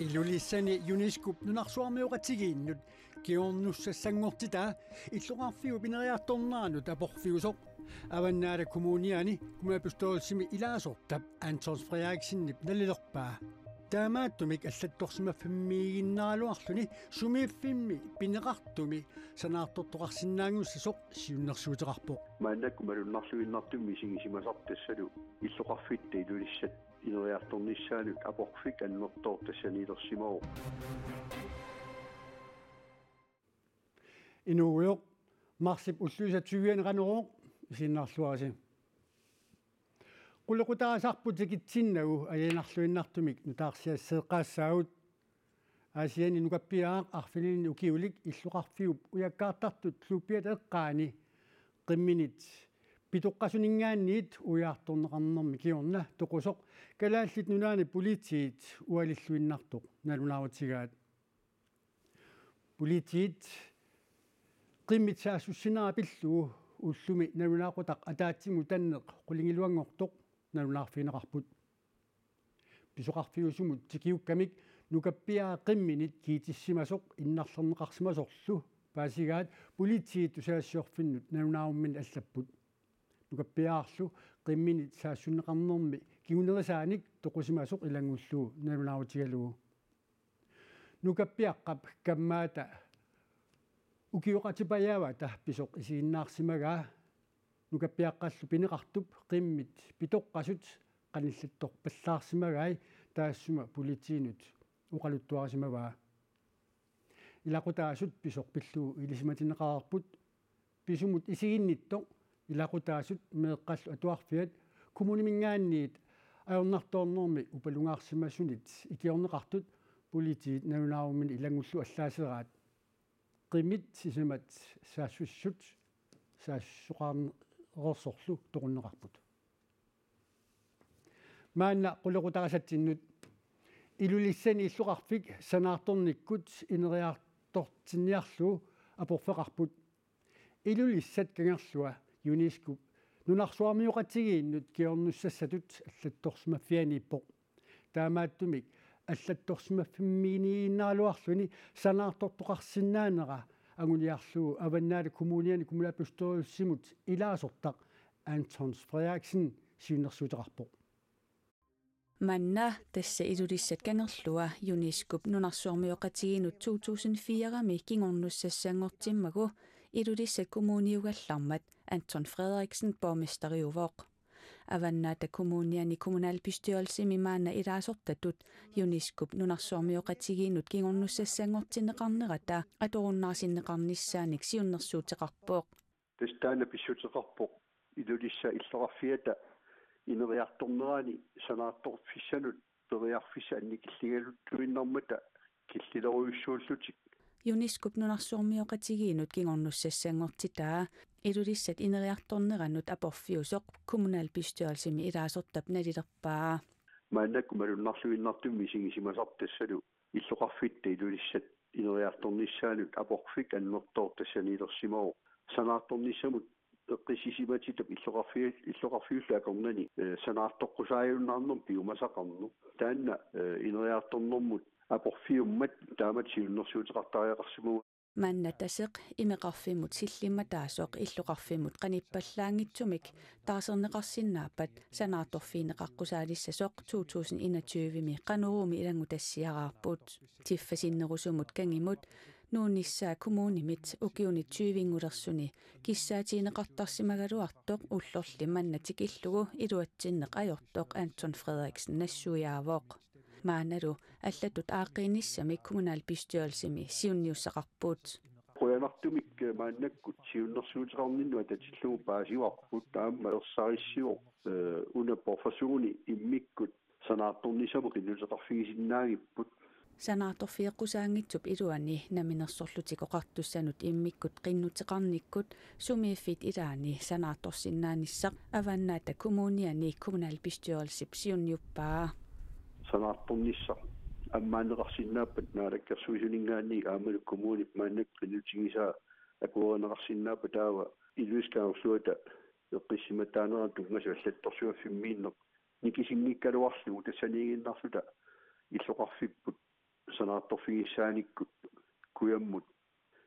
Ilulissani UNESCO nunarsuarmiuqatigiinnut kiornussassangortitaa иллоqarfiu pineriartornaanut aporfiusoq avannaala kommuniani kumapustoossimi ilaasortap Antons Frederiksenip nalilerpaa taamaattumik allattorsimaffimmиигиннаралуарлүни сумииффимми пинеқартуми санаартортоқарсинаангуссасоқ сиуннерсуутеқарпоқ мааннаккумалуннарлуиннартумми сигисимасартассалу иллоқарфитта илулиссат инериарторниссаанут апорфик аннертоортассанилерсимоо инууйоқ марсип уллуисатсугианеқанероқ исиннарлуаси qullequtaasarputikitsinnagu ayanarluinnartumik nutaarsiassеэqaassaagut aasiani nukappiaaq arfilini ukiulik illuqarfiup ujakkaartartut luuppiat eqqaani qimminit pitoqqasuningaanniit ujaartorneqarnermi kiorna toqusoq kalaallit nunaani politiit ualilluinnartoq nalunaarutigaat politiit qimmitsaassussinaapillugu ullumi nalunaaqutaq ataatsimu tanneq qulingiluangortoq nalunaarfineqarput pisoqarfiusumut tikiukkamik nukappiaa qimminit kiitissimasoq innarlerneqarsimasorlu paasigaat politiit usaassiorfinnut nalunaarummin allapput nukappiaarlu qimminit saassunneqarnermi kigunerisaanik toqusimasoq ilangullugu nalunaarutigalugu nukappiaqqap kammaata ukiuqatipayaava tahpisoq isiinnaarsimagaa nukappiaqqallu pineqartup qimmit pitoqqasut qanillattorpallaarsimagai taassuma politiinut uqaluttuarisimavaa ilaqutaasut pisoq pilluu ilismatineqararput pisumut isiginnittoq ilaqutaasut meeqqallu atuarfiat kommunimingaanniit ajornartoornermi upalungaarsimassunit ikiorneqartut politiit nalunaarummin ilangullu allaaseeraat qimmit sisamat saassussut saassuqarnersorlu toqunneqarput maanna qullequtaqasattinnut ilulissani illuqarfik sanaartornikkut ineriartortinniarlu aporfeqarput ilulissat kangerlua UNESCO nunarsuarmiuqatigiinnut kiornussassatut allattorsimaffianiippoq taamaattumik аллатторсимаффиммиигиннаралуарлүни санаартортоқарсинаанера агуниарлуу аваннаали коммуниани кумулапустуриуссимут илаасортақ Antons Frederiksen сиуннерсуутеқарпоқ манна тасса илулиссат кангерлуа UNESCO нунарсуармиоқатигинут 2004-ми кингорнуссассаангортиммагу илулиссат коммуниугаллармат Anton Frederiksen borgmesteriuvоқ avannaata kommuniani kommunalbestyrelsemi maana ilaasortatut UNESCO nunarsuarmiоqatigiinut kingornussassaangortinneqarnerata atorunnaarsinneqarnissaanik siunnersuuteqarpooq tastaana pissuteqarpoq ilulissa иллоqarfiata ineriartornerani sanaartorfissanut periarfissa annikilligaluttuinnarmata killiloruyussuullutik UNESCO nunarsuarmiоqatigiinut kingornussassaangortitaa ilulissat ineriartorneranut aporfiusoq kommunalbestyrelsemi ilaasortap nalilerpaa maannakkumalunnarluinnartummi sigisimasartassalu illoqarfitta ilulissat ineriartornissaanut aporfik annertoortassaniilersimoo sanaartornissamut eqqisisimatitap illoqarfiullaakornani sanaartoqqusaajunnarnerm piumasaqarnu taanna ineriartornermut aporfiummat taamat siunnersuuteqartariaqarsimu manna taseq imeqarfimut sillimmataasoq illoqarfimut qanippallaangitsumik taaserneqarsinnaappat sanaartorfiineqaqqusaalissassoq 2021mi qanuruumi ilangutassiaraarput tiffasinnerusumut kangimut nuunissaa kommunimit ukiunit tyyvingulersuni kissaatiineqartarsimagaluartoq ullorli mannatikillugu iluatsinneq ajortoq Anton Frederiksen nassuiaavoq maanalu allatut aaqqiinissami kommunalbestyrelsemi siunniussaqarput qoyanartumik maannakkut siunnersuuteqarninnu atatilluu paasiuarput taamma ersaarissiuq una professuuni immikkut sanaartornisamu qinnuteqarfigisinnaagipпут sanaartorfiiqqusaangitsup iluani naminersorlutikoqartussanut immikkut qinnuteqarnikkut sumiiffit ilaani sanaartorsinnaanissaq avannaata kommuniani kommunalbestyrelsip siunniuppaa sanaartornissa аммаанеқарсиннааппат наалаккерсуисунингаанни аамалу коммунип мааннак qinutigisaa акуорнеқарсиннааппа таава илуискаавслуата эққиссиматаанеран тунгасу аллатторсуаффиммииннеқ никисингиккалуарлугу тассанигиннарлута иллоқарфиппут санаартторфигиссааниккут куяммут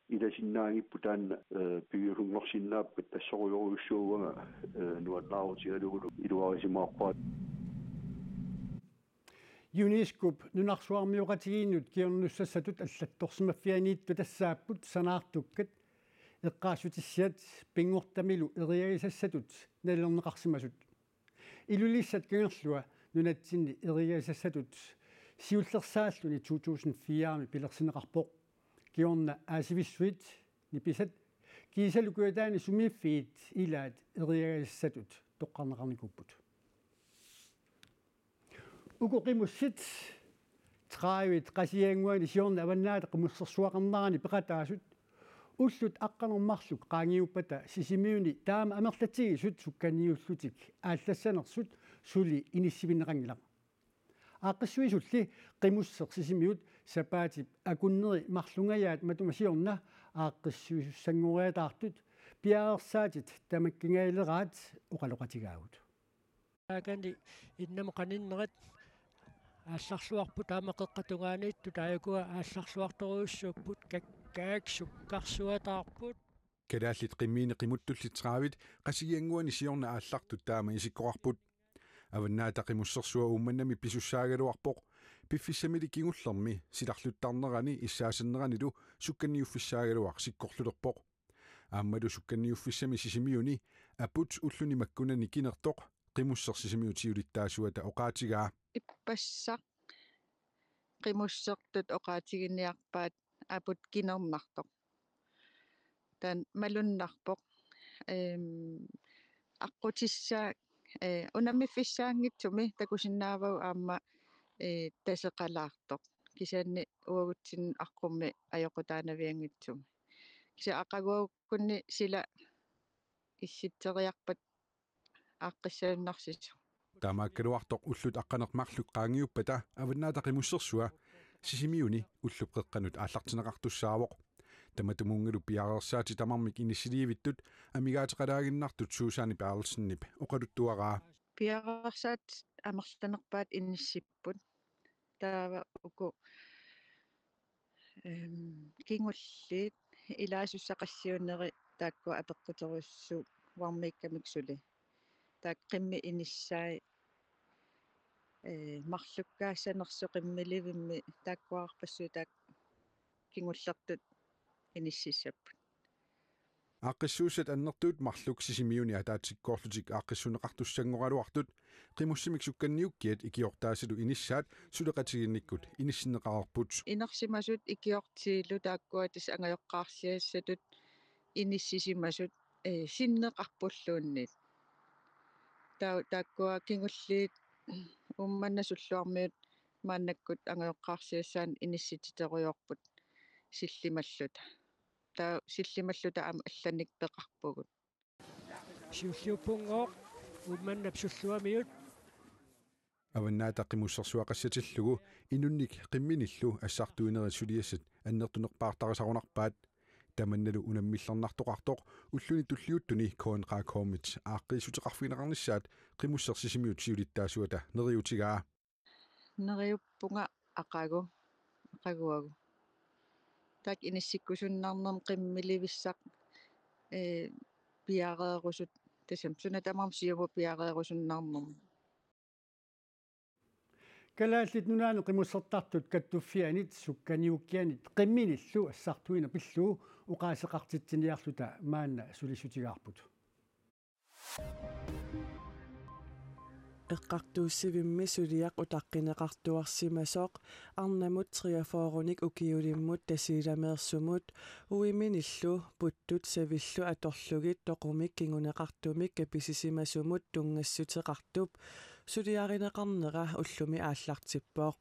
иласиннаангиппу таанна пигиулунгорсиннааппат тассоруйоруйуссуугага нуаллаарутигалугулу илуарисимааққуат юнискуп нунарсуармиоқатигииннут киорнуссассатут аллатторсимаффианиитту тассааппут санаартуккат эққаассутиссиат пингортамилу эриагисассатут налернеқарсимасут илулиссат кангерлуа нунатсинни эриагисассатут сиуллерсааллуни 2004-ми пилерсинеқарпоқ киорна аасивиссуит ниписат кисалукуатаани сумииффиит илаат эриагисассатут тоққарнеқарникуппут укоқимуссит траавит қасиангуани сиорна аваннаата қумуссерсуақарнарани пеқатаасут уллут аққанермарлук qaangiuppata сисимиуни таама амерлатигисут сукканиуллутик ааллассанерсут сули иниссивинеқангилақ ааққиссуисулли қимуссер сисимиут сапаатип акуннери марлунгаяат матумасиорна ааққиссуисуссангориатаартут пиаарсаатит тамаккингаилераат оқалоқатигаагут агани иннамоқаниннерат аалларсуарпут аамақеққатунгааниитту таякуа аалларсуарторуйуссууппут каксуккарсуатаарпут кедааллит қиммиини қимуттуллитраавит қасигиангуани сиорна ааллартут таама исиккоқарпут аваннаата қимуссерсуа уумманнами писуссаагалуарпоқ пиффиссамили кигуллерми силарлуттарнерани иссаасиннеранилу сукканниуффиссаагалуар сиккорлулерпоқ ааммалу сукканниуффиссами сисимиуни апут уллуни маккунани кинертоқ қимуссерсисимиутиулиттаасуата оқаатигаа иппассақ қимуссертут оқаатигинниарпаат апут кинернартоқ тан малуннарпоқ аққутиссаа унаммиффиссаангитсуми такусиннаавау аама тасеқалаартоқ кисаанни уагутсин аққумми аёқутаанавиангитсуми киса ақагууккунни сила исситсериарпат ааққиссааннарсису таамааккалуартоқ уллут аққанермарлук qaangiuppata аваннаата қимуссерсуа сисимиуни уллуп қеққанут ааллартинеқартуссаавоқ таматумунгилу пиарерсаати тамармик иниссиливиттут амигаатеқалаагиннартут суусаани паарлсиннип оқалуттуараа пиарерсаат амерланерпаат инниссиппут таава уку кингуллиит илаасуссақассиунери тааккуа апеққутеруссуу вармиккамиксули таак қимми иниссаи марлуккаассанерсо қиммиливимми тааккуаарпассуу таак кингуллертут иниссиссаппут ааққиссуусат аннертуут марлук сисимиуни атаатсиккоорлутик ааққиссунеқартуссангоралуартут қимуссимик сукканниуккиат икиортаасилу иниссаат сулеқатигинниккут иниссинеқарерпут инерсимасут икиортиилу тааккуатис ангайоққарсиассатут иниссисимасут синнеқарпуллуунниит тааккуа кингуллиит умманнасуллуармиут мааннаккут ангайоққарсиассаан иниссититеруйорпут силлималлута таа силлималлута аама алланик пеқарпугут сиуллиуппунгоо умманнап суллуамиут аваннаата қимуссерсуақассатиллугу инунник қимминиллу ассартуинери сулиассат аннертунерпаартарисарунарпаат таманналу унаммиллернартоқартоқ уллуни туллиуттуни коонқаакоомит ааққиисутеқарфинеқарниссаат қимуссерсисимиут сиулиттаасуата нериутигаа нериуппунга ақагуагу так иниссиккусуннарнерм қиммиливиссақ пиареерусут тасам сунатамарм сиуву пиареерусуннарнерм калааллит нунаanu qimуссертартут каттуффианит сукканиуккианит qimminillu ассартуина пиллуу уqaасеқартитсиниарлута маанна сулиссутигаарпут эққартууссивимми сулиақ утаққинеқартуарсимасоқ арнамут триафооруник укиулиммут тасииламеерсумут уиминиллу путтут савиллу аторлугит тоқумик кингунеқартумик каписисимасумут тунгассутеқартуп сулиаринеқарнера уллуми ааллартиппоқ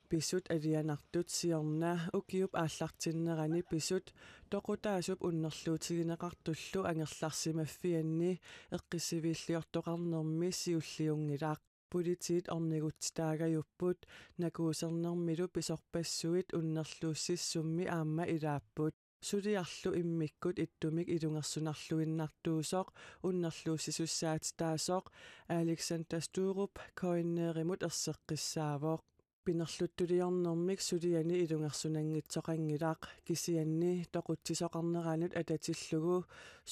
писут алианартут сиорна укиуп ааллартиннерани писут тоқутаасуп уннерлуутигинеқартуллу ангерларсимаффианни эққиссивииллиортоқарнерми сиуллиунгилаақ политиит орнигутситаагаюппут накуусернермилу писорпассуит уннерлууссиссумми аама илааппут сулиарлу иммиккут иттумик илунгерсунарлуиннартуусоқ уннерлууссисуссаатитаасоқ Александр Стуруп коиннеримут ерсеққиссаавоқ pinerluttuliornermik suliani ilungersunanngitsoqangilaaq kisianni toquttisoqarneranut atatillugu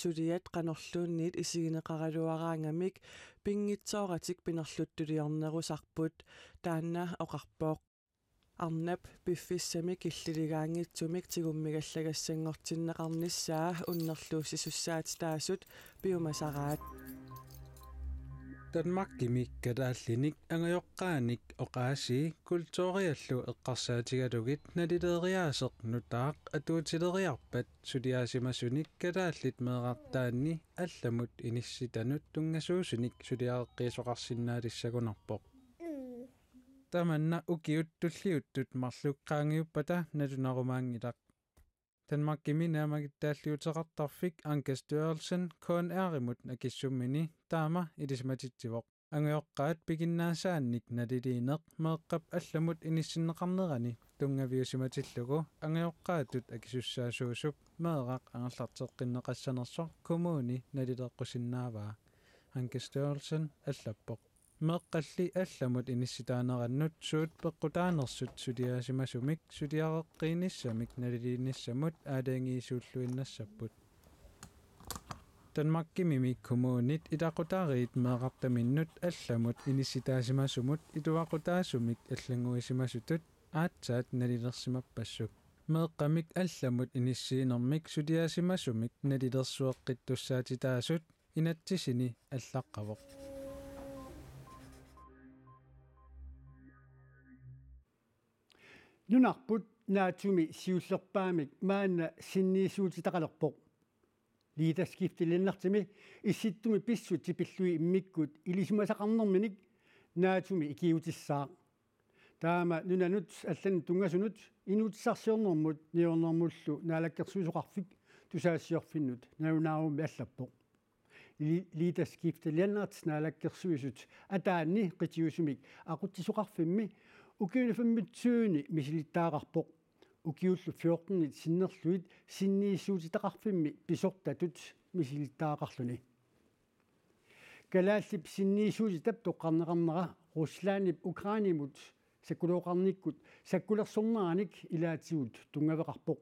suliat qanorluunniit isigineqaraluaraangamik pingitsoораtik pinerluttuliornerusarput taanna oqarpooq arnap piffissami killiligaangitsumik tigummigalлагассангортиннеқарнissaa уннерлууссисусsaat taasut piumasaraat Danmark-gimik kadaалlinik angajoqqaanik oqaasi kultuuriallu eqqarsaatigalugit nalileriaaseq nutaaq atuutileriarpat suliaasimasunik kadaallit meeqartaanni allamut inissitanut tungasuusunik suliaqeqqiisoqarsinnaalissagunarpoq tamanna ukiut tulliuttut marluqqaangiuppata nalunarumaangilaq Danmark-gimi naamagittaalliuteqartarfik Anke Størrelsen KNR-imut nakissummini taama ilismatittivoq angajoqqaat pikinnaasaannik naliliineq meeqqap allamut inissinneqarnerani tungaviusimatillugu angajoqqaatut akisussaasuusup meeqaq angallarteqqinneqassanersoq kommuni nalileqqusinnaavaa Anke Størrelsen allappoq meeqqalli allamut inissitaanerannut suut peqqutaanersut suliaasimasumik suliaqeqqiinissamik naliliinnissamut aalaangiisuulluinnassaput Danmark-gimimik kommunit ilaqutaariit meeqartaminnut allamut inissitaasimasumut iluaqutaasumik allanguisimasutut aatsaat nalilersimappassuk meeqqamik allamut inissiinermik suliaasimasumik nalilersueqqittussaatitaasut inattisini allaqqavoq Nunarput naatumi siullerpaamik maanna sinniisuutitaqalerpoq liitaskiftilinnertimi issittumi pissut tipillui immikkut ilisumasaqarnerminik naatumi ikiutissaa taama nunanut allan tungasunut inuutissarsiornermut niornermullu naalakkersuusoqarfik tusaassiorfinnut naunaarum allappoq liitaskiftilinnerts naalakkersuisut ataanni qitiusumik aquttisoqarfimmi ukiunifammitsuuni misilittaaqarpoq ukiullu 14 sinnerluit sinniissuutitaqarfimmi pisortatut misilittaaqarluni kalaallip sinniissuutitap toqqarneqarnera Ruslanip Ukrainimut sakkulooqarnikkut sakkulersorneranik ilaatigut tungaveqarpoq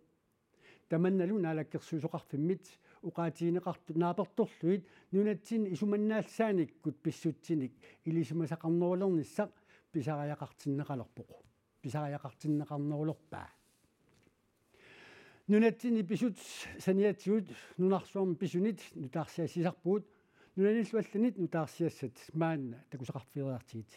tamannalu naalakkersuusoqarfimmit uqaatiineqartu naapertorluit nunatsin isumannaallaanikkut pissutsinik ilisumasaqarnerulernisaq pisariaqartinneqalerpoq pisariaqartinneqarnerulorpaa nunatsini pisut saniatsiut nunarsuarmi pisunit nutaarsiassisarpuut nunanilluallanit nutaarsiassat maanna takusaqarfiriartiit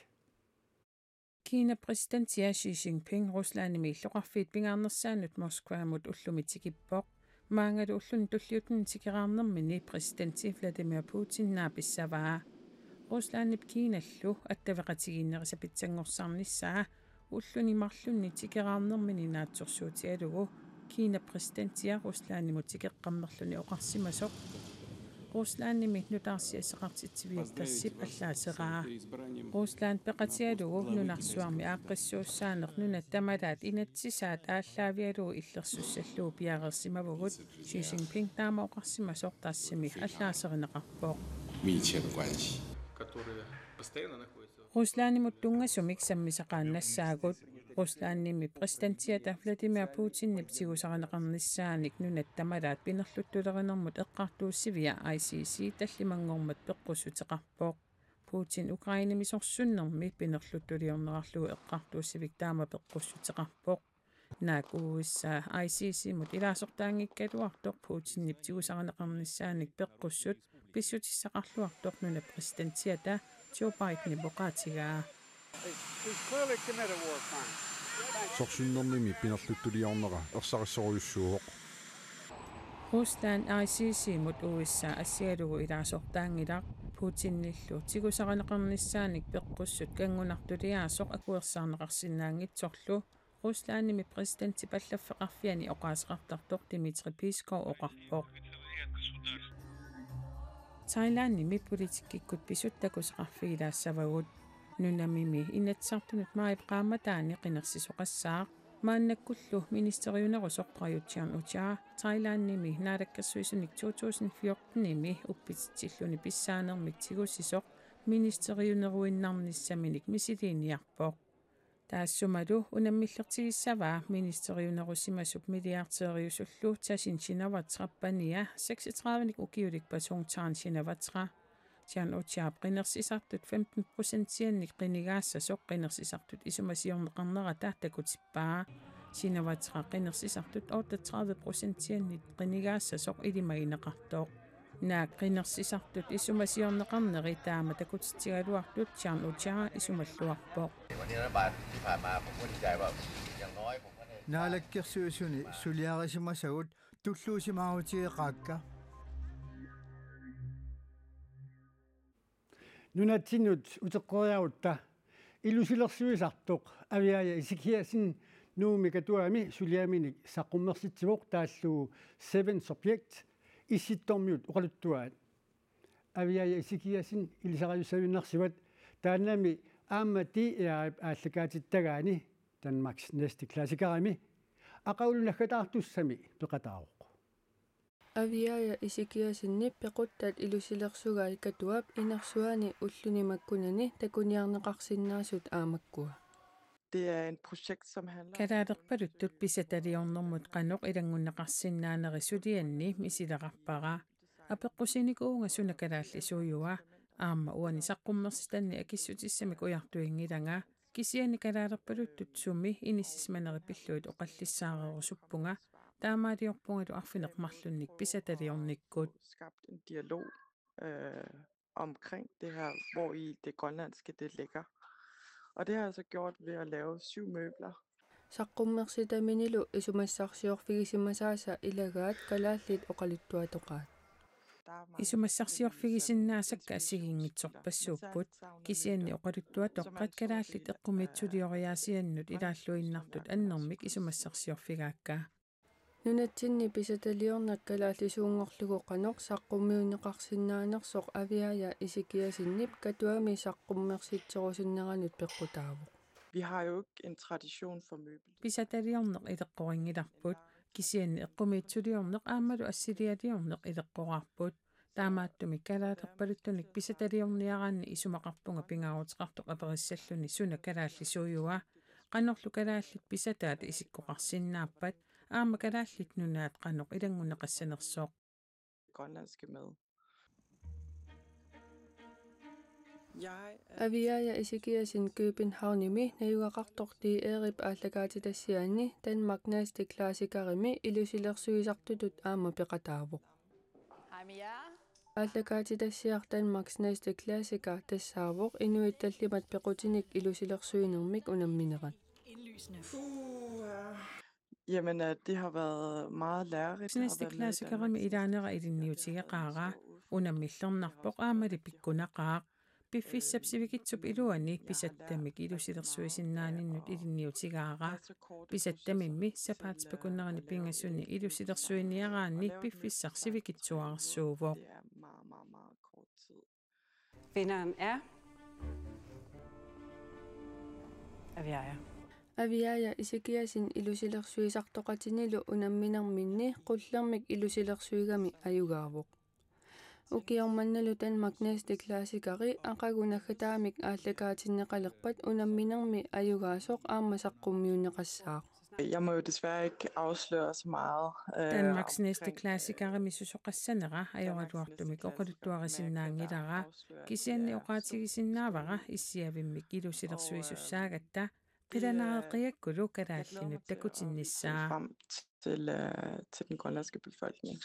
Kiina præsident Xi Jinping Ruslandimi illoqarfiit pingaarnersaanut Moskvaamut ullumitikippoq maangalu ullun tulliutun tikeraarnermini præsidenti Vladimir Putin naapissavaa Ruslandip Kiinallu attaveqatigiinnerisapitsangorsaarnissaa ulluni marlunni tikeraarnermini naatsorsuutialugu Kiina præsidentia Ruslandimut tikeqqammerluni oqarsimasoq Ruslandimi nutaarsiaseqartitsiviattassip allaaseraa Rusland peqatialugu nunarsuarmi aaqqissuussaaneq nunat tamalaat inatsisaat ааllaavialugu illersussalluu piareersimavugut Xi Jinping taama oqarsimasoq taassimi allaaserneqarpooq Ruslandimut tungasumik sammisaqaannassaagut Ruslandimi præsidentiata Vladimir Putin niptigusaqaneqarnissaanik nunat tamalaat pinerluttulerenermut eqqartuussivia ICC tallimangormat peqqussuteqarpooq Putin Ukrainimi sorsunnermi pinerluttuliornerarlugu eqqartuussivik taama peqqussuteqarpooq naakuuissaa ICC mut ilaasortaangikkaluartoq Putin niptigusaqaneqarnissaanik peqqussut pissutissaqarluartoq nuna præsidentiata Joe Biden boqaatigaa sorsunnermimi pinerluttuliornera ersaqissoruyussuuq Rusland ICC mut uissaa assialugu ilaasortaangilaq Putinillu tigusaqaneqarnissaanik peqqussut kangunartuliaasoq akuersaarneqarsinnaangitsorlu Ruslandimi præsidenti pallaffeqarfiani oqaaseqartartoq Dmitri Peskov oqarpoq Thailandimi politikkikkut pisuttakuseqarfigilaassavagut nunamimi inatsartunut maaipeqaamataani qinersisoqassaaq maannakkullu ministeriunerusoq prajutiarn utia Thailandimi naalakkersuisunik 2014-nimi uppititsilluni pissaanermik tigussisoq ministeriuneruinnarnissaminik misiliiniarpoq Taassumadu unamillertigissavaa ministeriunerussimassup milliardeeriusullu tasinsinavatsrappania 36 ukiulik pasungtaarnsinavatra tian utiaap qinersisartut 15%-iannik qinigaassasoq qinersisartut isumasiorneqarnerata takutippaa sinavatra qinersisartut 38%-iannit qinigaassasoq ilimaineqartoq naak qinersisartut isumasiorneqarneri taama takutitigaluartut tian utia isumalluarpoq Naalakkersuusuni suliarisimasagut tulluusimaautigeqaakka Nunatsinut uteqqoriarutta ilusilersuisartoq aviaja isikiasin nuumi katuami suliaminik saqqummersitsivoq taallugu 7 subject issittormiut uqaluttuaat aviaja isikiasin ilisaqayussavиннарсиват таанами аамати иарап ааллакаатиттагаани Danmarks næste klassikerami aqaulunaggatаарtussami peqataaruq Aviaja isikiasinni pequttat ilusilersugaa ikatuap inersuani ullunimakkunani takuniarneqarsinnaasut aamakkua. Det er en projekt, som handler Kalaalerpaluttut pisataliornermut qanoq ilangunnaqarsinnaaneri misilerarpara apeqqusinikuunga sunakalaallisuuyua aamma uani saqqummersitanni akissutissami ujartuingilanga kisiani kalaalerpaluttut sumi inissismaneripilluit oqallissaareerusuppunga taamaaliorpungalu arfineqmarlunnik pisataliornikkut skabt en dialog omkring det her, hvor i det grønlandske det ligger. Og det har jeg altså gjort ved at lave 7 møbler. Saqqummersitaminilu isumassarsiorfigisimasaasa ilagaat kalaallit oqalittuatoqaat. isumassarsiorfigisinnaasakka assigiingitsorpassuupput kisianni oqaluttuatoqqat kalaallit eqqumitsulioriaasiannut ilaalluinnartut annermik isumassarsiorfigaakka Nunatsinni pisataliornak kalaallisuungorlugu qanoq saqqummiuneqarsinnaanersoq aviaja isikiasinnip katuami saqqummersitserusinneranut peqqutaavuq. Vi har jo ikke en tradition for møbel. Pisataliorneq ileqqoringilarput kisianni eqqumitsuliorneq aammalu assilialiorneq ileqqorarput taamaattumi kalaalerpaluttunik pisataliorniaraanni isumaqarpunga pingaaruteqartoq aperissalluni suna kalaallisuuyua qanorlu kalaallit pisataat isikkoqarsinnaappat aama kalaallit nunaat qanoq ilanguneqassanersoq Grønlandske med. Aviaja isikiasin Københavnimi najugaqartorti eerip aallakaatitassiaanni Danmark næste klassikerimi ilusilersuisartutut aama peqataavuq. Aallakaatitassiar Danmarks næste klassiker tassaavuq inuittallimat pequtinik ilusilersuinermik unamminerat. Jamen, det har været meget lærerigt. Næste klassikerimi ilaanera ilinniutigeqaaraa unammillernerpoq aamali pikkunaqaaq piffissapsivikitsup iluani pisattamik ilusilersuisinnaaninnut ilinniutigaaraa pisattamimmi sapaatspakunnerani pingassuni ilusilersuiniaraanni piffissarsivikitsuarsuuvoq. Vinderen er Aviaja. Aviaja isikiasin ilusilersuisartoqatinilu unamminerminni qullermik ilusilersuigami ayugaavuq. Ukiormannalu Danmark næste klassikeri aqagunaggataamik aallakaatinneqalerpat unamminermi ayugaasoq aammasaqqummiuneqassaaq. Jeg må jo desværre ikke afsløre så meget. Danmarks næste klassikeri misusoqassanera ajoraluartumik oqaluttuarisinnaangilara kisianni oqaatigisinnaavara issiavimmik ilusilersuisussaagatta qilanaaqiakkulu kalaallinut takutinnissaa Frem til den grønlandske befolkning.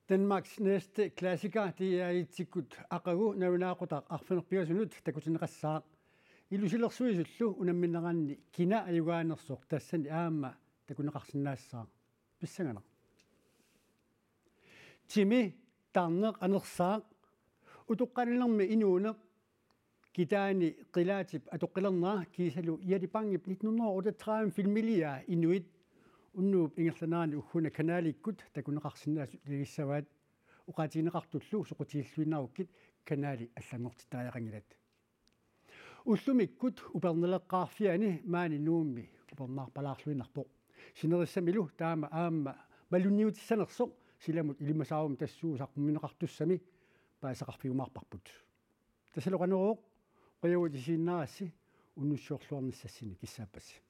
Danmarks næste klassiker det er itikut aqagu navinaaqutaq arfinerpigasunut takutinneqassaaq ilusilersuisullu unammineranni kina ayugaanersoq tassani aamma takuneqarsinnaassaaq pissangana timi tarneq anersaaq utuqqanilermi inuuneq kitaani qilaatip atoqqilernaa kiisalu ialipangip 1938 filmilia inuit unnuup ingerlanaani ugguna kanaalikkut takuneqarsinnaasut ligissavaat uqaatigineqartullu soqutiilluinnarukkit kanaali allangortitaajarangilat ullumikkut uperneleqqaarfiani maani nuummi upernaarpalaarluinarpoq sinerissamilu aamma malunniutissanersoq silamut ilimasaarum tassuu saqqumineqartussami таасақарпигумаарпарпут тасалоқанеруоқ қиуутисииннарасси уннуссуорлуарниссассини киссааппасси